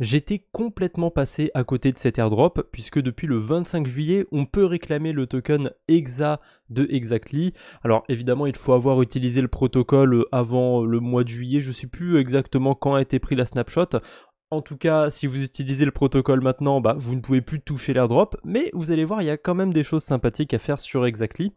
J'étais complètement passé à côté de cet airdrop puisque depuis le 25 juillet, on peut réclamer le token EXA de Exactly. Alors évidemment, il faut avoir utilisé le protocole avant le mois de juillet, je ne sais plus exactement quand a été pris la snapshot. En tout cas, si vous utilisez le protocole maintenant, vous ne pouvez plus toucher l'airdrop, mais vous allez voir, il y a quand même des choses sympathiques à faire sur Exactly.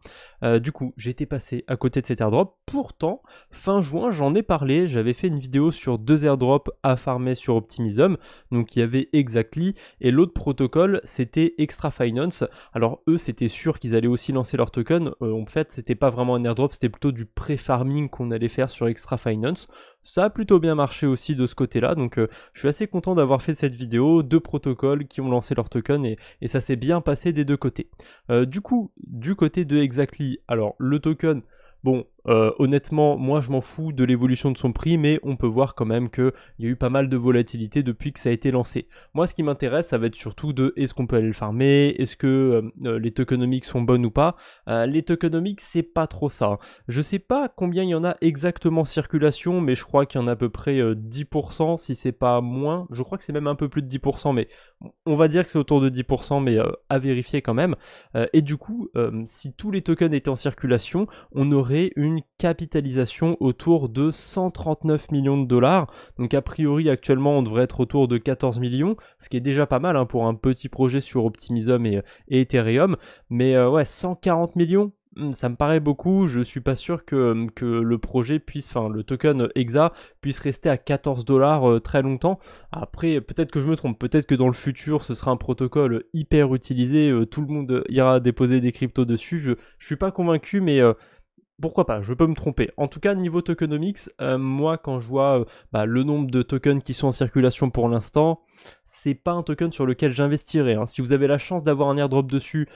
Du coup, j'étais passé à côté de cet airdrop. Pourtant, fin juin, j'en ai parlé, j'avais fait une vidéo sur 2 airdrops à farmer sur Optimism. Donc il y avait Exactly, et l'autre protocole, c'était Extra Finance. Alors eux, c'était sûr qu'ils allaient aussi lancer leur token. En fait, c'était pas vraiment un airdrop, c'était plutôt du pré-farming qu'on allait faire sur Extra Finance. Ça a plutôt bien marché aussi de ce côté-là, donc je suis assez content d'avoir fait cette vidéo, 2 protocoles qui ont lancé leur token et ça s'est bien passé des deux côtés. Du coup, du côté de Exactly, alors le token, bon, honnêtement, moi je m'en fous de l'évolution de son prix, mais on peut voir quand même qu'il y a eu pas mal de volatilité depuis que ça a été lancé. Moi, ce qui m'intéresse, ça va être surtout de est-ce qu'on peut aller le farmer, est-ce que les tokenomics sont bonnes ou pas. Les tokenomics, c'est pas trop ça. Je sais pas combien il y en a exactement en circulation, mais je crois qu'il y en a à peu près 10%, si c'est pas moins. Je crois que c'est même un peu plus de 10%, mais on va dire que c'est autour de 10%, mais à vérifier quand même. Et du coup, si tous les tokens étaient en circulation, on aurait une capitalisation autour de 139 millions de dollars. Donc a priori, actuellement, on devrait être autour de 14 millions, ce qui est déjà pas mal pour un petit projet sur Optimism et Ethereum. Mais ouais, 140 millions, ça me paraît beaucoup. Je suis pas sûr que le projet puisse, enfin le token EXA puisse rester à 14 dollars très longtemps. Après, peut-être que je me trompe, peut-être que dans le futur ce sera un protocole hyper utilisé, tout le monde ira déposer des cryptos dessus. Je suis pas convaincu, mais pourquoi pas, je peux me tromper. En tout cas, niveau tokenomics, moi quand je vois le nombre de tokens qui sont en circulation pour l'instant, c'est pas un token sur lequel j'investirai. Si vous avez la chance d'avoir un airdrop dessus,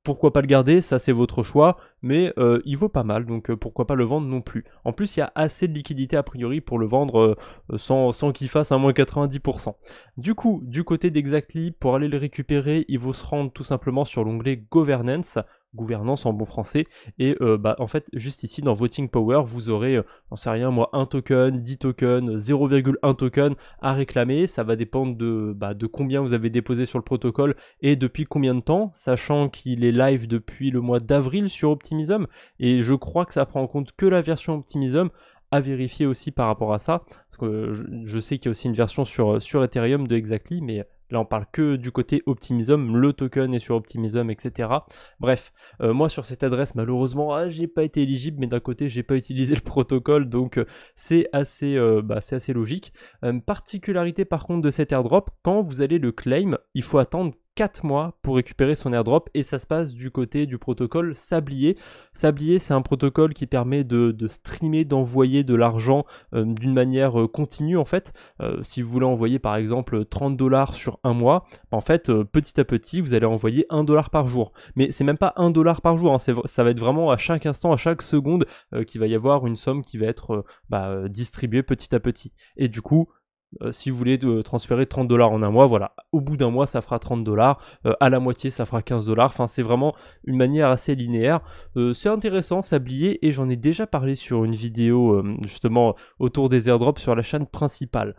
pourquoi pas le garder, ça c'est votre choix, mais il vaut pas mal, donc pourquoi pas le vendre non plus. En plus, il y a assez de liquidité a priori pour le vendre sans qu'il fasse un moins 90%. Du coup, du côté d'Exactly, pour aller le récupérer, il faut se rendre tout simplement sur l'onglet Governance, gouvernance en bon français, et en fait juste ici dans Voting Power vous aurez j'en sais rien moi 1 token, 10 tokens, 0,1 token à réclamer. Ça va dépendre de combien vous avez déposé sur le protocole et depuis combien de temps, sachant qu'il est live depuis le mois d'avril sur Optimism, et je crois que ça prend en compte que la version Optimism. À vérifier aussi par rapport à ça, parce que je sais qu'il y a aussi une version sur Ethereum de Exactly, mais là on parle que du côté Optimism, le token est sur Optimism, etc. Bref, moi sur cette adresse malheureusement j'ai pas été éligible, mais d'un côté j'ai pas utilisé le protocole, donc c'est assez logique. Particularité par contre de cet airdrop, quand vous allez le claim, il faut attendre 4 mois pour récupérer son airdrop, et ça se passe du côté du protocole Sablier. Sablier, c'est un protocole qui permet de streamer, d'envoyer de l'argent d'une manière continue en fait. Si vous voulez envoyer par exemple 30 dollars sur un mois, en fait petit à petit vous allez envoyer 1 dollar par jour. Mais c'est même pas 1 dollar par jour, ça va être vraiment à chaque instant, à chaque seconde qu'il va y avoir une somme qui va être distribuée petit à petit. Et du coup, si vous voulez transférer 30 dollars en un mois, voilà, au bout d'un mois ça fera 30 dollars, à la moitié ça fera 15 dollars, enfin c'est vraiment une manière assez linéaire. C'est intéressant, Sablier, et j'en ai déjà parlé sur une vidéo justement autour des airdrops sur la chaîne principale.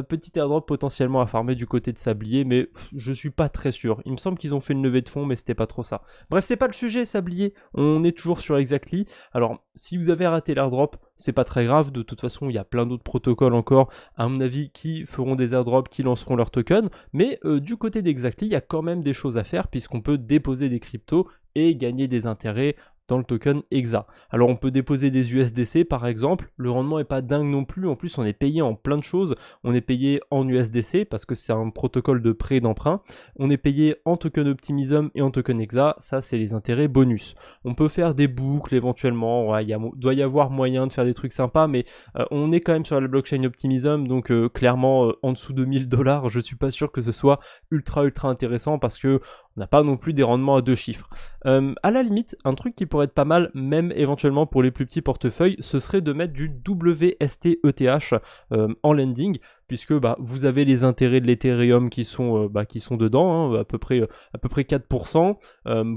Petit airdrop potentiellement à farmer du côté de Sablier, mais je suis pas très sûr. Il me semble qu'ils ont fait une levée de fonds, mais c'était pas trop ça. Bref, c'est pas le sujet, Sablier, on est toujours sur Exactly. Alors si vous avez raté l'airdrop, c'est pas très grave, de toute façon il y a plein d'autres protocoles encore, à mon avis, qui feront des airdrops, qui lanceront leurs tokens, mais du côté d'Exactly, il y a quand même des choses à faire, puisqu'on peut déposer des cryptos et gagner des intérêts dans le token EXA. Alors on peut déposer des USDC par exemple, le rendement est pas dingue non plus, en plus on est payé en plein de choses, on est payé en USDC parce que c'est un protocole de prêt d'emprunt, on est payé en token Optimism et en token EXA, ça c'est les intérêts bonus. On peut faire des boucles éventuellement, ouais, doit y avoir moyen de faire des trucs sympas, mais on est quand même sur la blockchain Optimism, donc clairement en dessous de 1000 dollars, je suis pas sûr que ce soit ultra intéressant parce que on n'a pas non plus des rendements à 2 chiffres. À la limite, un truc qui pourrait être pas mal, même éventuellement pour les plus petits portefeuilles, ce serait de mettre du WSTETH en lending, puisque vous avez les intérêts de l'Ethereum qui sont dedans, à peu près 4%.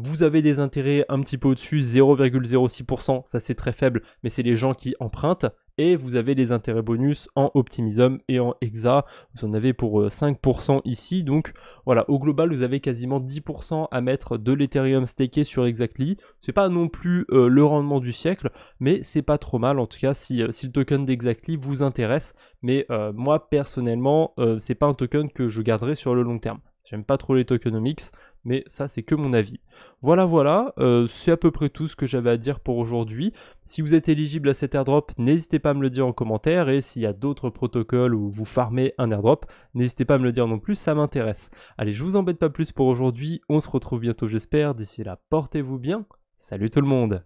Vous avez des intérêts un petit peu au-dessus, 0,06%, ça c'est très faible, mais c'est les gens qui empruntent. et vous avez les intérêts bonus en Optimism et en Hexa. Vous en avez pour 5% ici, donc voilà, au global vous avez quasiment 10% à mettre de l'Ethereum staké sur Exactly. C'est pas non plus le rendement du siècle, mais c'est pas trop mal en tout cas si le token d'Exactly vous intéresse. Mais moi personnellement, c'est pas un token que je garderai sur le long terme. J'aime pas trop les tokenomics, mais ça c'est que mon avis. Voilà, c'est à peu près tout ce que j'avais à dire pour aujourd'hui. Si vous êtes éligible à cet airdrop, n'hésitez pas à me le dire en commentaire, et s'il y a d'autres protocoles où vous farmez un airdrop, n'hésitez pas à me le dire non plus, ça m'intéresse. Allez, je vous embête pas plus pour aujourd'hui, on se retrouve bientôt j'espère, d'ici là portez-vous bien, salut tout le monde.